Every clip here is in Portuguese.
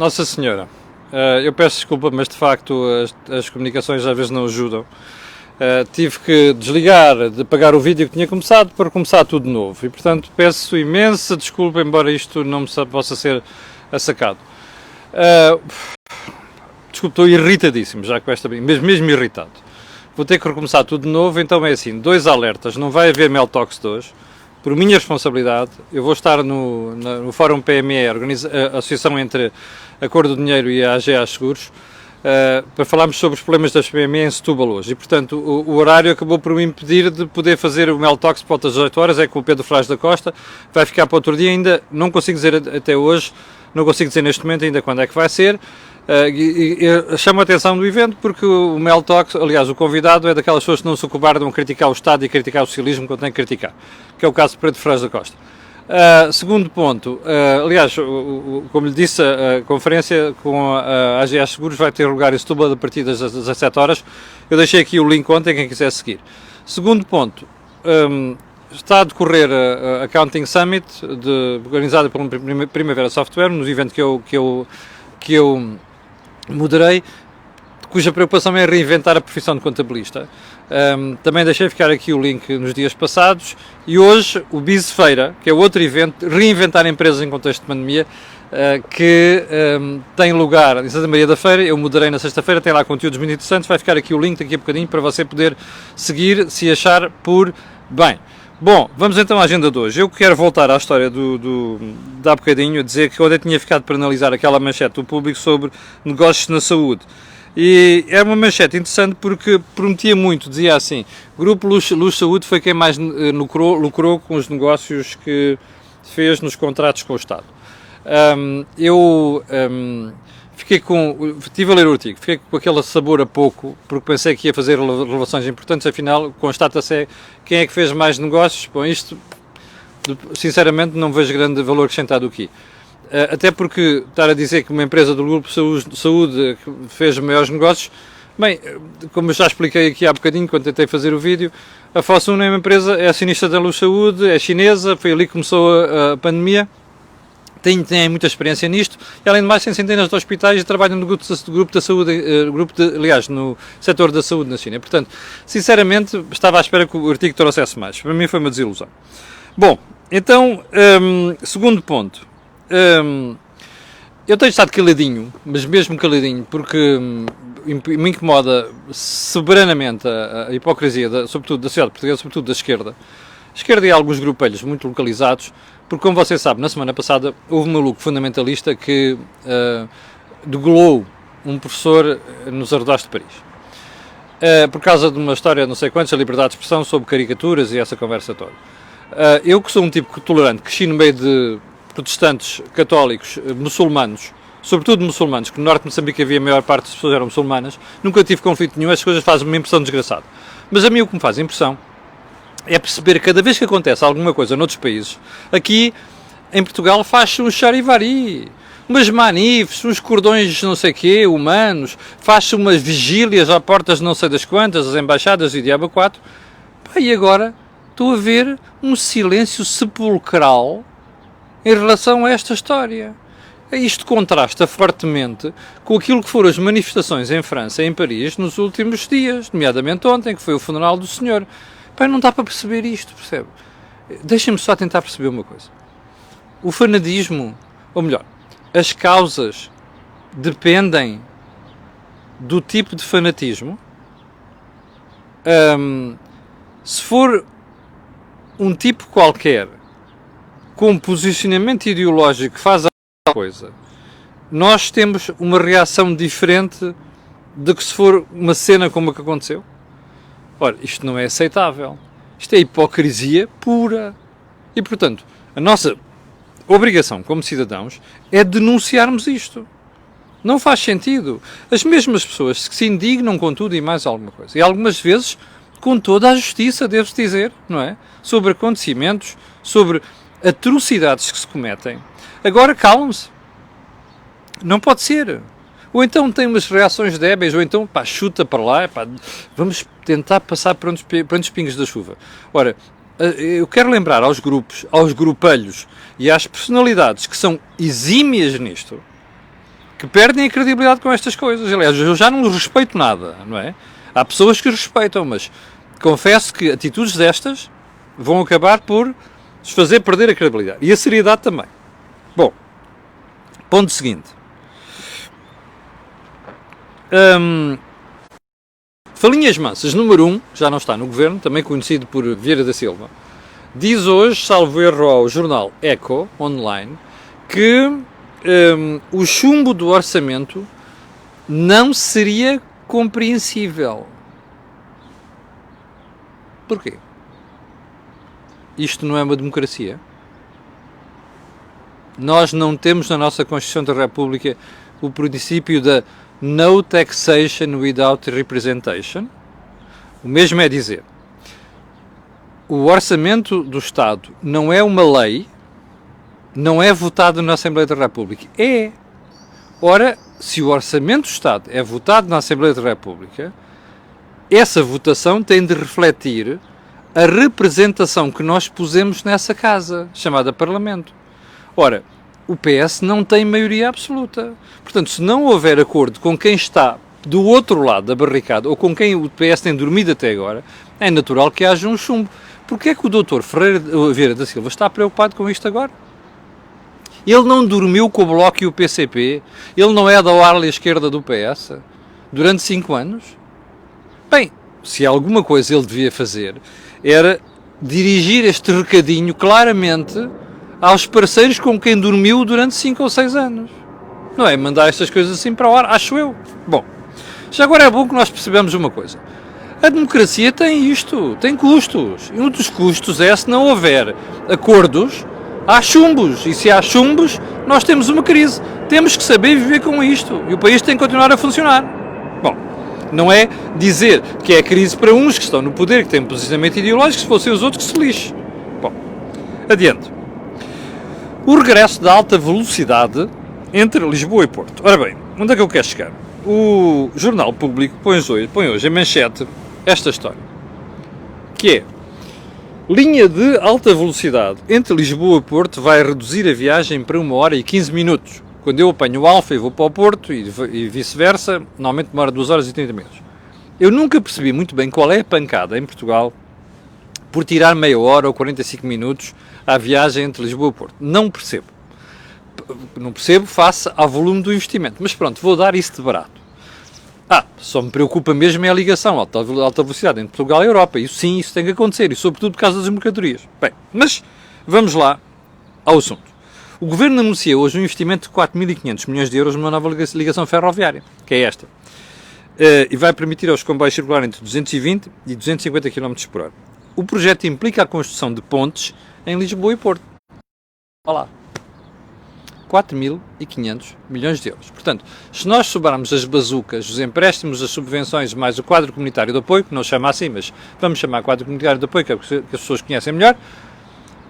Nossa Senhora, eu peço desculpa, mas de facto as comunicações às vezes não ajudam. Tive que desligar, de apagar o vídeo que tinha começado para começar tudo de novo. E portanto peço imensa desculpa, embora isto não me possa ser assacado. Desculpe, estou irritadíssimo já com esta, mesmo irritado. Vou ter que recomeçar tudo de novo, então é assim, 2 alertas, não vai haver Mel Talks 2. Por minha responsabilidade, eu vou estar no Fórum PME, a associação entre a Cor do Dinheiro e a AGA Seguros, para falarmos sobre os problemas das PME em Setúbal hoje. E, portanto, o horário acabou por me impedir de poder fazer o Mel Talks por volta das 18 horas, é com o Pedro Fraz da Costa, vai ficar para outro dia, ainda não consigo dizer até hoje, não consigo dizer neste momento ainda quando é que vai ser. Eu chamo a atenção do evento porque o Mel Talks, aliás, o convidado é daquelas pessoas que não se ocupam de criticar o Estado e criticar o socialismo quando tem que criticar, que é o caso de Pedro Fraz da Costa. Segundo ponto, aliás, como lhe disse, a conferência com a AGA Seguros vai ter lugar em Setúbal a partir das 17 horas. Eu deixei aqui o link ontem, quem quiser seguir. Segundo ponto, está a decorrer a Accounting Summit, organizada pela Primavera Software, no evento que eu moderei, cuja preocupação é reinventar a profissão de contabilista. Também deixei ficar aqui o link nos dias passados e hoje o Biz Feira, que é outro evento, reinventar empresas em contexto de pandemia, que tem lugar em Santa Maria da Feira. Eu moderei na sexta-feira, tem lá conteúdos muito interessantes, vai ficar aqui o link daqui a bocadinho para você poder seguir, se achar por bem. Bom, vamos então à agenda de hoje. Eu quero voltar à história de há bocadinho, a dizer que ontem tinha ficado para analisar aquela manchete do Público sobre negócios na saúde. E era uma manchete interessante porque prometia muito, dizia assim, Grupo Luz Saúde foi quem mais lucrou com os negócios que fez nos contratos com o Estado. Estive a ler o artigo, fiquei com aquele sabor a pouco, porque pensei que ia fazer revelações importantes, afinal, constata-se quem é que fez mais negócios. Bom, isto, sinceramente, não vejo grande valor acrescentado aqui. Até porque estar a dizer que uma empresa do Grupo Saúde fez maiores negócios, bem, como eu já expliquei aqui há bocadinho, quando tentei fazer o vídeo, a Fosun é uma empresa, é acionista da Luz Saúde, é chinesa, foi ali que começou a pandemia, tem muita experiência nisto, e além de mais tem centenas de hospitais e trabalham no grupo da saúde, aliás, no setor da saúde na China. Portanto, sinceramente, estava à espera que o artigo trouxesse mais. Para mim foi uma desilusão. Bom, então, segundo ponto. Eu tenho estado caladinho, mas mesmo caladinho, porque me incomoda soberanamente a hipocrisia, sobretudo da sociedade portuguesa, sobretudo da esquerda. A esquerda e alguns grupelhos muito localizados, porque como você sabe, na semana passada houve um maluco fundamentalista que degolou um professor nos arredores de Paris. Por causa de uma história, não sei quantos, a liberdade de expressão sobre caricaturas e essa conversa toda. Eu que sou um tipo tolerante, cresci no meio de protestantes, católicos, muçulmanos, sobretudo muçulmanos, que no norte de Moçambique havia a maior parte das pessoas eram muçulmanas, nunca tive conflito nenhum, essas coisas fazem-me uma impressão desgraçada. Mas a mim o que me faz impressão é perceber que cada vez que acontece alguma coisa noutros países, aqui em Portugal faz-se um charivari, umas manifes, uns cordões não sei quê, humanos, faz-se umas vigílias à portas não sei das quantas, as embaixadas e diabo 4. E agora estou a ver um silêncio sepulcral em relação a esta história. Isto contrasta fortemente com aquilo que foram as manifestações em França e em Paris nos últimos dias, nomeadamente ontem, que foi o funeral do senhor. Não dá para perceber isto, percebe? Deixem-me só tentar perceber uma coisa. O fanatismo, ou melhor, as causas dependem do tipo de fanatismo. Se for um tipo qualquer com posicionamento ideológico que faz a coisa, nós temos uma reação diferente de que se for uma cena como a que aconteceu. Ora, isto não é aceitável. Isto é hipocrisia pura. E, portanto, a nossa obrigação como cidadãos é denunciarmos isto. Não faz sentido. As mesmas pessoas que se indignam com tudo e mais alguma coisa. E algumas vezes com toda a justiça, devo-se dizer, não é? Sobre acontecimentos, sobre atrocidades que se cometem. Agora calam-se. Não pode ser. Ou então tem umas reações débeis, ou então, chuta para lá, vamos tentar passar por onde os pingos da chuva. Ora, eu quero lembrar aos grupos, aos grupelhos e às personalidades que são exímias nisto, que perdem a credibilidade com estas coisas. Aliás, eu já não respeito nada, não é? Há pessoas que respeitam, mas confesso que atitudes destas vão acabar por nos fazer perder a credibilidade. E a seriedade também. Bom, ponto seguinte. Falinhas Mansas, número 1, já não está no governo, também conhecido por Vieira da Silva, diz hoje, salvo erro ao jornal Eco, online, que o chumbo do orçamento não seria compreensível. Porquê? Isto não é uma democracia? Nós não temos na nossa Constituição da República o princípio da no taxation without representation? O mesmo é dizer, o orçamento do Estado não é uma lei, não é votado na Assembleia da República. É. Ora, se o orçamento do Estado é votado na Assembleia da República, essa votação tem de refletir a representação que nós pusemos nessa casa, chamada Parlamento. Ora, o PS não tem maioria absoluta. Portanto, se não houver acordo com quem está do outro lado da barricada, ou com quem o PS tem dormido até agora, é natural que haja um chumbo. Porquê é que o Dr. Vieira da Silva está preocupado com isto agora? Ele não dormiu com o Bloco e o PCP? Ele não é da ala esquerda do PS? Durante 5 anos? Bem, se alguma coisa ele devia fazer, era dirigir este recadinho claramente aos parceiros com quem dormiu durante 5 ou 6 anos. Não é mandar estas coisas assim para o ar, acho eu. Bom, já agora é bom que nós percebamos uma coisa. A democracia tem isto, tem custos. E um dos custos é, se não houver acordos, há chumbos. E se há chumbos, nós temos uma crise. Temos que saber viver com isto. E o país tem que continuar a funcionar. Bom, não é dizer que é crise para uns que estão no poder, que têm um posicionamento ideológico, se fossem os outros que se lixem. Bom, adiante. O regresso da alta velocidade entre Lisboa e Porto. Ora bem, onde é que eu quero chegar? O Jornal Público põe hoje em manchete esta história, que é: linha de alta velocidade entre Lisboa e Porto vai reduzir a viagem para 1 hora e 15 minutos. Quando eu apanho o Alfa e vou para o Porto e vice-versa, normalmente demora 2 horas e 30 minutos. Eu nunca percebi muito bem qual é a pancada em Portugal por tirar meia hora ou 45 minutos à viagem entre Lisboa e Porto. Não percebo. Não percebo face ao volume do investimento. Mas pronto, vou dar isso de barato. Só me preocupa mesmo é a ligação alta velocidade entre Portugal e a Europa. Isso sim, isso tem que acontecer. E sobretudo por causa das mercadorias. Bem, mas vamos lá ao assunto. O Governo anuncia hoje um investimento de 4.500 milhões de euros numa nova ligação ferroviária, que é esta. E vai permitir aos comboios circular entre 220 e 250 km por hora. O projeto implica a construção de pontes em Lisboa e Porto. Olha lá. 4.500 milhões de euros. Portanto, se nós somarmos as bazucas, os empréstimos, as subvenções, mais o quadro comunitário de apoio, que não se chama assim, mas vamos chamar quadro comunitário de apoio, que é o que as pessoas conhecem melhor,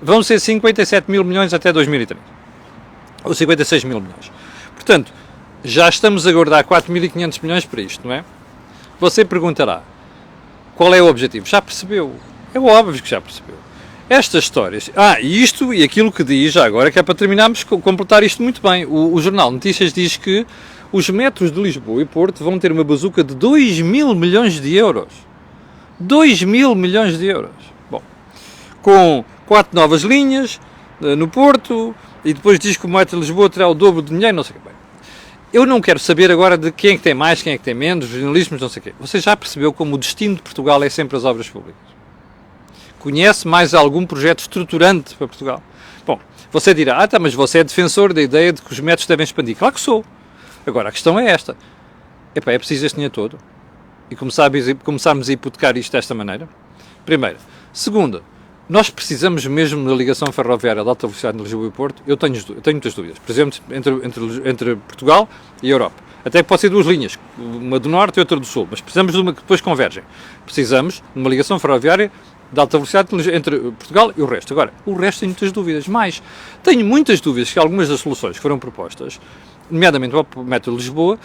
vão ser 57 mil milhões até 2030. Ou 56 mil milhões. Portanto, já estamos a guardar 4.500 milhões para isto, não é? Você perguntará, qual é o objetivo? Já percebeu? É óbvio que já percebeu. Estas histórias... isto e aquilo que diz, já agora, que é para terminarmos, completar isto muito bem. O Jornal Notícias diz que os metros de Lisboa e Porto vão ter uma bazuca de 2.000 milhões de euros. 2.000 milhões de euros. Bom, com 4 novas linhas no Porto, e depois diz que o metro de Lisboa terá o dobro de dinheiro, não sei o que. Bem, eu não quero saber agora de quem é que tem mais, quem é que tem menos, jornalismos, não sei o quê. Você já percebeu como o destino de Portugal é sempre as obras públicas? Conhece mais algum projeto estruturante para Portugal? Bom, você dirá, mas você é defensor da ideia de que os metros devem expandir. Claro que sou. Agora, a questão é esta. É preciso este dinheiro todo? E começarmos a hipotecar isto desta maneira? Primeiro. Segunda, nós precisamos mesmo da ligação ferroviária de alta velocidade entre Lisboa e Porto? Eu tenho muitas dúvidas. Por exemplo, entre Portugal e a Europa. Até que pode ser 2 linhas, uma do Norte e outra do Sul, mas precisamos de uma que depois convergem. Precisamos de uma ligação ferroviária de alta velocidade entre Portugal e o resto. Agora, o resto tenho muitas dúvidas. Mais, tenho muitas dúvidas que algumas das soluções que foram propostas, nomeadamente o metro de Lisboa,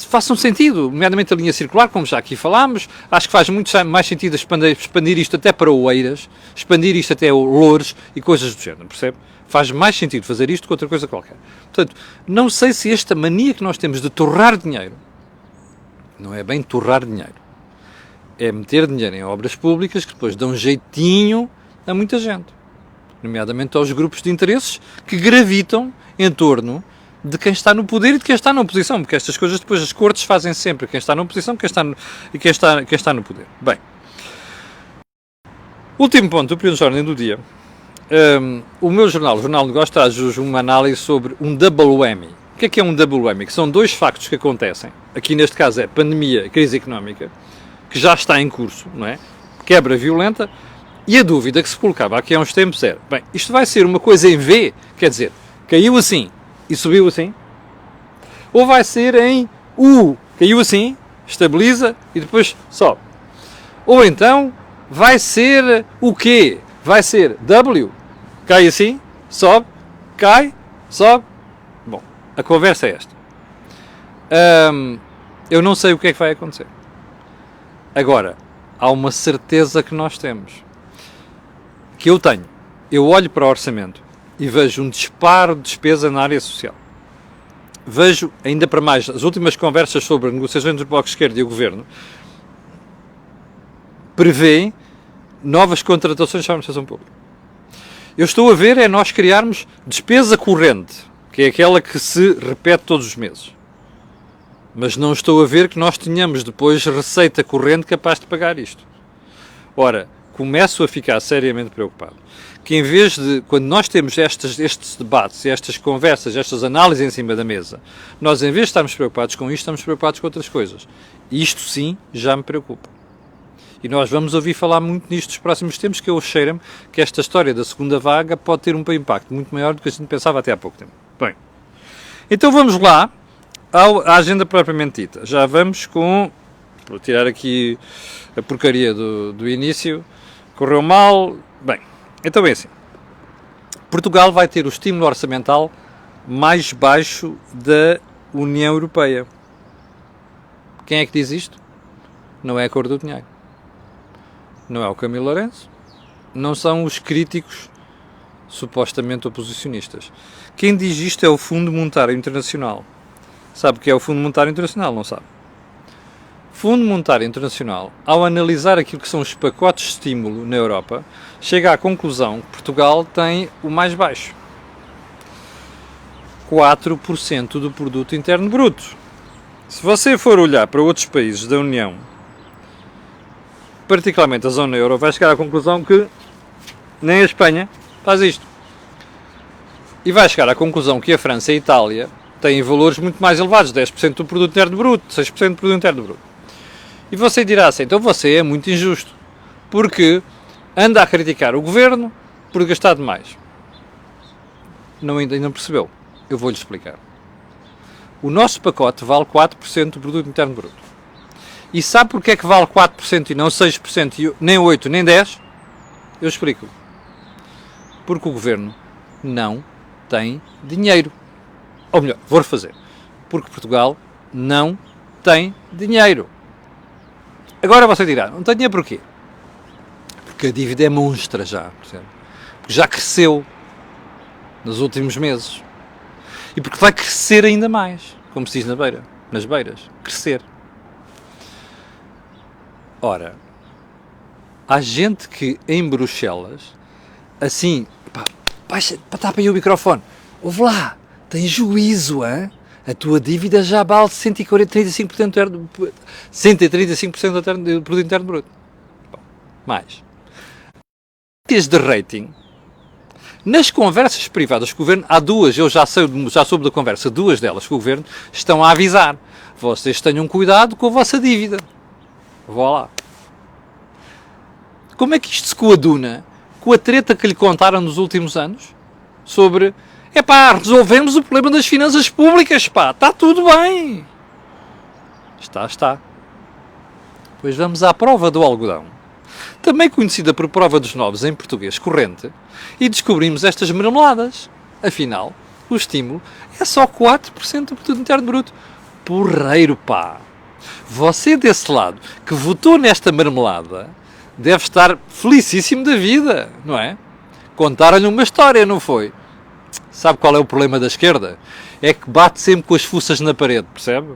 façam sentido, nomeadamente a linha circular, como já aqui falámos. Acho que faz muito mais sentido expandir isto até para Oeiras, expandir isto até Loures e coisas do género, percebe? Faz mais sentido fazer isto que outra coisa qualquer. Portanto, não sei se esta mania que nós temos de torrar dinheiro, não é bem torrar dinheiro, é meter dinheiro em obras públicas que depois dão jeitinho a muita gente, nomeadamente aos grupos de interesses que gravitam em torno de quem está no poder e de quem está na oposição, porque estas coisas depois as cortes fazem sempre quem está na oposição e quem está no poder. Bem, último ponto do período de ordem do dia. O meu jornal, o Jornal de Negócios, traz hoje uma análise sobre um double whammy. O que é um double whammy? Que são dois factos que acontecem. Aqui neste caso é pandemia, crise económica, que já está em curso, não é? Quebra violenta, e a dúvida que se colocava aqui há uns tempos era, bem, isto vai ser uma coisa em V, quer dizer, caiu assim e subiu assim, ou vai ser em U, caiu assim, estabiliza e depois sobe. Ou então vai ser o quê? Vai ser W, cai assim, sobe, cai, sobe. Bom, a conversa é esta. Eu não sei o que é que vai acontecer. Agora, há uma certeza que nós temos, que eu tenho. Eu olho para o orçamento e vejo um disparo de despesa na área social. Vejo, ainda para mais, as últimas conversas sobre negociações do Bloco de Esquerda e o Governo prevêem novas contratações para a administração pública. Eu estou a ver é nós criarmos despesa corrente, que é aquela que se repete todos os meses. Mas não estou a ver que nós tenhamos depois receita corrente capaz de pagar isto. Ora, começo a ficar seriamente preocupado que em vez de, quando nós temos estes debates, estas conversas, estas análises em cima da mesa, nós em vez de estarmos preocupados com isto, estamos preocupados com outras coisas. E isto sim já me preocupa. E nós vamos ouvir falar muito nisto nos próximos tempos, que eu cheiro-me que esta história da segunda vaga pode ter um impacto muito maior do que a gente pensava até há pouco tempo. Bem, então vamos lá à agenda propriamente dita. Já vamos com... Vou tirar aqui a porcaria do início. Correu mal. Bem, então é assim. Portugal vai ter o estímulo orçamental mais baixo da União Europeia. Quem é que diz isto? Não é a cor do dinheiro. Não é o Camilo Lourenço. Não são os críticos supostamente oposicionistas. Quem diz isto é o Fundo Monetário Internacional. Sabe o que é o Fundo Monetário Internacional? Não sabe. Fundo Monetário Internacional, ao analisar aquilo que são os pacotes de estímulo na Europa, chega à conclusão que Portugal tem o mais baixo. 4% do produto interno bruto. Se você for olhar para outros países da União, particularmente a zona euro, vai chegar à conclusão que nem a Espanha faz isto. E vai chegar à conclusão que a França e a Itália têm valores muito mais elevados, 10% do produto interno bruto, 6% do produto interno bruto. E você dirá assim, então você é muito injusto, porque anda a criticar o governo por gastar demais. Ainda não percebeu? Eu vou-lhe explicar. O nosso pacote vale 4% do produto interno bruto. E sabe porque é que vale 4% e não 6%, nem 8%, nem 10%? Eu explico. Porque o governo não tem dinheiro. Ou melhor, vou refazer. Porque Portugal não tem dinheiro. Agora você dirá, não tem dinheiro porquê? Porque a dívida é monstra já, percebe? Porque já cresceu nos últimos meses. E porque vai crescer ainda mais, como se diz nas beiras, crescer. Ora, há gente que em Bruxelas, assim, tapa aí o microfone, ouve lá, tem juízo, hein? A tua dívida já vale 135% do produto interno bruto. Bom, mais. De rating, nas conversas privadas com o governo, há duas, eu já soube da conversa, duas delas com o governo, estão a avisar. Vocês tenham cuidado com a vossa dívida. Vá lá. Como é que isto se coaduna com a treta que lhe contaram nos últimos anos? Sobre, resolvemos o problema das finanças públicas, está tudo bem. Está. Pois vamos à prova do algodão, também conhecida por prova dos novos em português corrente, e descobrimos estas marmeladas. Afinal, o estímulo é só 4% do produto interno bruto. porreiro, pá. Você desse lado, que votou nesta marmelada, deve estar felicíssimo da vida, não é? Contaram-lhe uma história, não foi? Sabe qual é o problema da esquerda? É que bate sempre com as fuças na parede, percebe?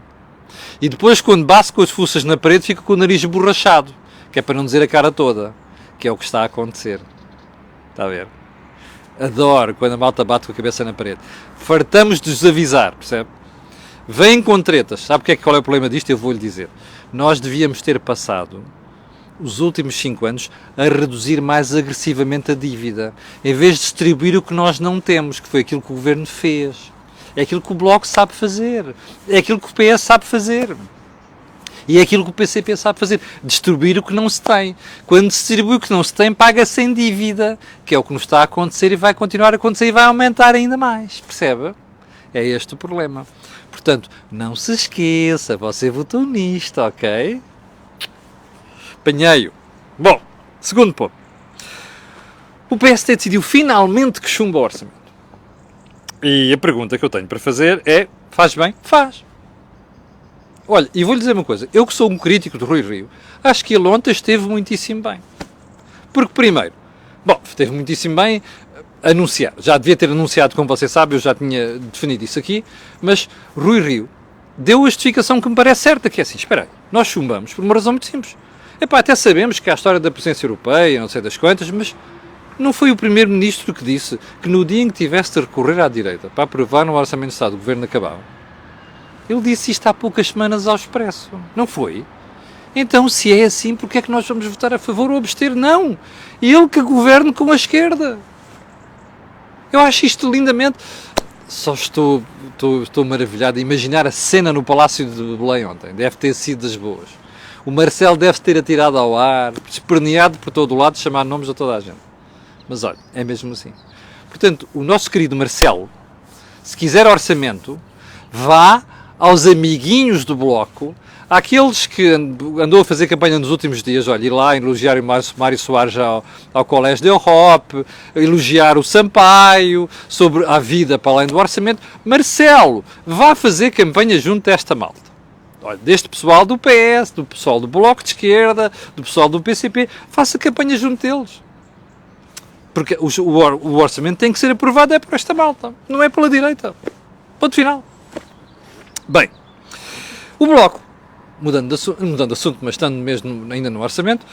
E depois, quando bate com as fuças na parede, fica com o nariz borrachado, que é para não dizer a cara toda, que é o que está a acontecer. Está a ver? Adoro quando a malta bate com a cabeça na parede. Fartamos de desavisar, percebe? Vêm com tretas. Sabe qual é o problema disto? Eu vou-lhe dizer. Nós devíamos ter passado os últimos 5 anos a reduzir mais agressivamente a dívida, em vez de distribuir o que nós não temos, que foi aquilo que o Governo fez. É aquilo que o Bloco sabe fazer. É aquilo que o PS sabe fazer. E é aquilo que o PCP sabe fazer. Distribuir o que não se tem. Quando se distribui o que não se tem, paga-se em dívida, que é o que nos está a acontecer e vai continuar a acontecer e vai aumentar ainda mais. Percebe? É este o problema. Portanto, não se esqueça, você votou nisto, ok? Apanhei-o. Bom, segundo ponto. O PSD decidiu finalmente que chumba o orçamento. E a pergunta que eu tenho para fazer é, faz bem? Faz. Olha, e vou-lhe dizer uma coisa. Eu que sou um crítico de Rui Rio, acho que ele ontem esteve muitíssimo bem. Porque, primeiro, esteve muitíssimo bem anunciar. Já devia ter anunciado, como você sabe, eu já tinha definido isso aqui, mas Rui Rio deu a justificação que me parece certa, que é assim, espera aí, nós chumbamos por uma razão muito simples. Até sabemos que há a história da presença europeia, não sei das quantas, mas não foi o primeiro-ministro que disse que no dia em que tivesse de recorrer à direita para aprovar no Orçamento de Estado do Governo acabava. Ele disse isto há poucas semanas ao Expresso. Não foi? Então, se é assim, porque é que nós vamos votar a favor ou abster? Não! Ele que governe com a esquerda. Eu acho isto lindamente... Só estou maravilhado a imaginar a cena no Palácio de Belém ontem. Deve ter sido das boas. O Marcelo deve ter atirado ao ar, esperneado por todo o lado, chamar nomes a toda a gente. Mas olha, é mesmo assim. Portanto, o nosso querido Marcelo, se quiser orçamento, vá aos amiguinhos do Bloco, àqueles que andou a fazer campanha nos últimos dias, olha, ir lá elogiar o Mário Soares ao Colégio da Europe, elogiar o Sampaio, sobre a vida para além do orçamento. Marcelo, vá fazer campanha junto a esta malta. Olha, deste pessoal do PS, do pessoal do Bloco de Esquerda, do pessoal do PCP, faça campanha junto deles. Porque o orçamento tem que ser aprovado é por esta malta, não é pela direita. Ponto final. Bem, o Bloco, mudando de assunto, mas estando mesmo ainda no orçamento,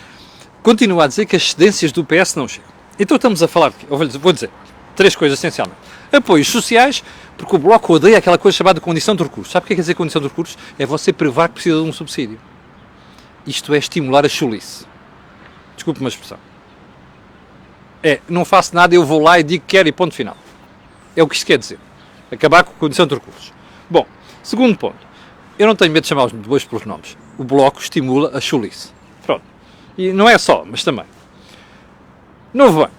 continua a dizer que as cedências do PS não chegam. Então estamos a falar, vou dizer, 3 coisas essencialmente. Apoios sociais, porque o Bloco odeia aquela coisa chamada condição de recursos. Sabe o que é quer dizer condição de recursos? É você provar que precisa de um subsídio. Isto é estimular a chulice. Desculpe uma expressão. Não faço nada, eu vou lá e digo que quero e ponto final. É o que isto quer dizer. Acabar com a condição de recursos. Bom, segundo ponto. Eu não tenho medo de chamar os bois pelos nomes. O Bloco estimula a chulice. Pronto. E não é só, mas também. Novo banco.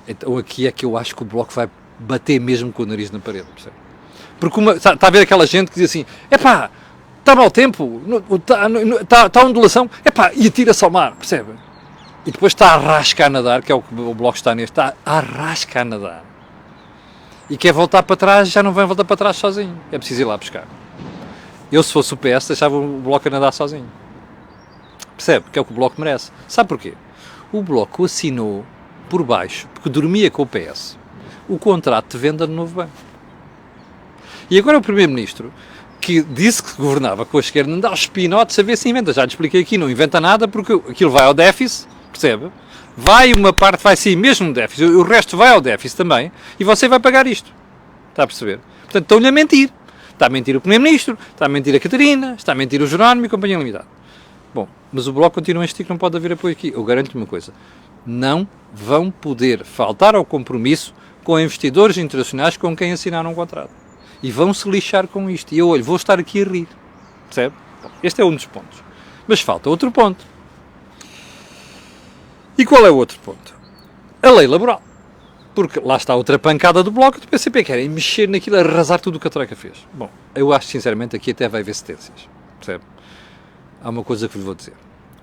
Então aqui é que eu acho que o Bloco vai bater mesmo com o nariz na parede. Percebe? Porque está a ver aquela gente que diz assim, está mau tempo, está ondulação, e atira-se ao mar, percebe? E depois está a rascar a nadar, que é o que o Bloco está neste, está a rascar a nadar. E quer voltar para trás, já não vai voltar para trás sozinho. É preciso ir lá buscar. Eu, se fosse o PS, deixava o Bloco a nadar sozinho. Percebe? Que é o que o Bloco merece. Sabe porquê? O Bloco assinou por baixo, porque dormia com o PS, o contrato de venda do novo banco. E agora o Primeiro-Ministro, que disse que governava com a esquerda, anda aos pinotes a ver se inventa. Já te expliquei aqui, não inventa nada, porque aquilo vai ao déficit, percebe? Uma parte vai sair mesmo no déficit, o resto vai ao déficit também, e você vai pagar isto. Está a perceber? Portanto, estão-lhe a mentir. Está a mentir o Primeiro-Ministro, está a mentir a Catarina, está a mentir o Jerónimo e a Companhia Limitada. Bom, mas o Bloco continua a insistir que não pode haver apoio aqui. Eu garanto-lhe uma coisa. Não vão poder faltar ao compromisso com investidores internacionais com quem assinaram um contrato. E vão se lixar com isto. E eu, vou estar aqui a rir. Percebe? Bom, este é um dos pontos. Mas falta outro ponto. E qual é o outro ponto? A lei laboral. Porque lá está outra pancada do Bloco do PCP. Querem mexer naquilo, arrasar tudo o que a Troika fez. Bom, eu acho sinceramente aqui até vai haver cedências. Percebe? Há uma coisa que lhe vou dizer.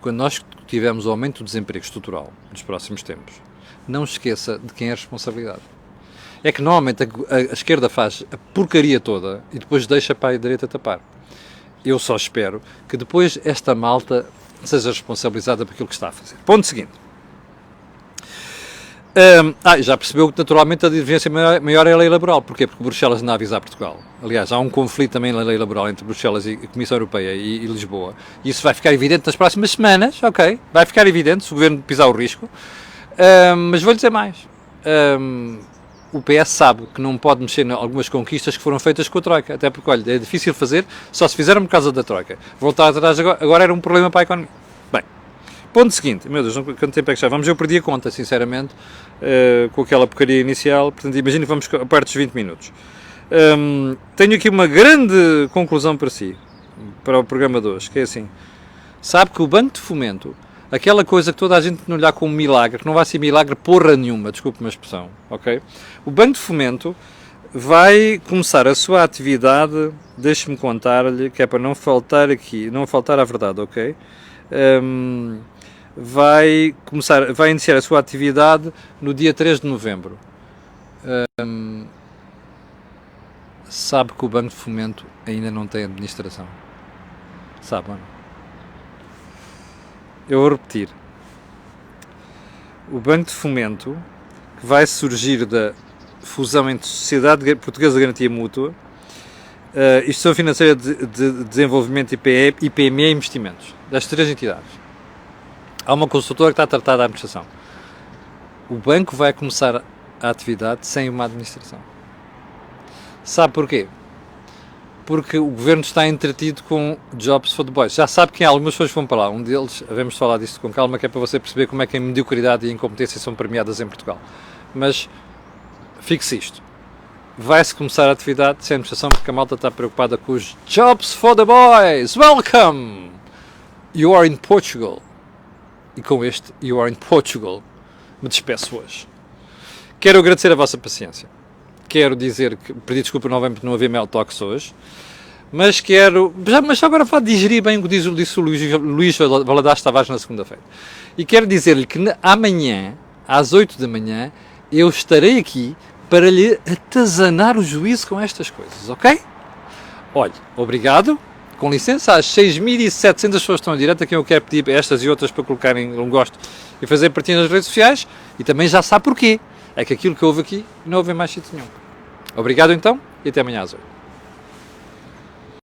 Quando nós tivermos o aumento do desemprego estrutural nos próximos tempos, não se esqueça de quem é a responsabilidade. é que normalmente a esquerda faz a porcaria toda e depois deixa para a direita tapar. Eu só espero que depois esta malta seja responsabilizada por aquilo que está a fazer. Ponto seguinte. Já percebeu que naturalmente a divergência maior é a lei laboral. Porquê? Porque Bruxelas anda a avisar Portugal. Aliás, há um conflito também na lei laboral entre Bruxelas e a Comissão Europeia e Lisboa. E isso vai ficar evidente nas próximas semanas, ok? Vai ficar evidente se o Governo pisar o risco. Mas vou-lhe dizer mais. O PS sabe que não pode mexer em algumas conquistas que foram feitas com a Troika. Até porque, olha, é difícil fazer, só se fizeram por causa da Troika. Voltar atrás agora era um problema para a economia. Bem, ponto seguinte. Meu Deus, quanto tempo é que já vamos? Eu perdi a conta, sinceramente, com aquela porcaria inicial. Portanto, imagino que vamos perto dos 20 minutos. Tenho aqui uma grande conclusão para si, para o programa de hoje, que é assim. Sabe que o Banco de Fomento, aquela coisa que toda a gente não olhar como um milagre, que não vai ser milagre porra nenhuma, desculpe-me a expressão, ok? O Banco de Fomento vai começar a sua atividade, deixe-me contar-lhe, que é para não faltar aqui, não faltar à verdade, ok? Vai iniciar a sua atividade no dia 3 de novembro. Sabe que o Banco de Fomento ainda não tem administração? Sabe, não? Eu vou repetir. O Banco de Fomento, que vai surgir da fusão entre Sociedade Portuguesa de Garantia Mútua, Instituição Financeira de Desenvolvimento e PME Investimentos, das três entidades. Há uma consultora que está a tratar da administração. O banco vai começar a atividade sem uma administração. Sabe porquê? Porque o Governo está entretido com Jobs for the Boys. Já sabe que algumas pessoas vão para lá. Um deles, devemos falar disso com calma, que é para você perceber como é que a mediocridade e a incompetência são premiadas em Portugal. Mas, fixe isto. Vai-se começar a atividade sem administração porque a malta está preocupada com os Jobs for the Boys. Welcome! You are in Portugal. E com este You are in Portugal me despeço hoje. Quero agradecer a vossa paciência. Quero dizer que pedi desculpa novamente por não haver Mel Talks hoje, mas agora para digerir bem o que disse o Luís Valadares Tavares na segunda-feira. E quero dizer-lhe que amanhã, às 8 da manhã, eu estarei aqui para lhe atazanar o juízo com estas coisas, ok? Olha, obrigado, com licença, às 6.700 pessoas que estão à direita, a quem eu quero pedir estas e outras para colocarem um gosto e fazer partilha nas redes sociais, e também já sabe porquê. É que aquilo que houve aqui não houve mais sítio nenhum. Obrigado então e até amanhã às 8.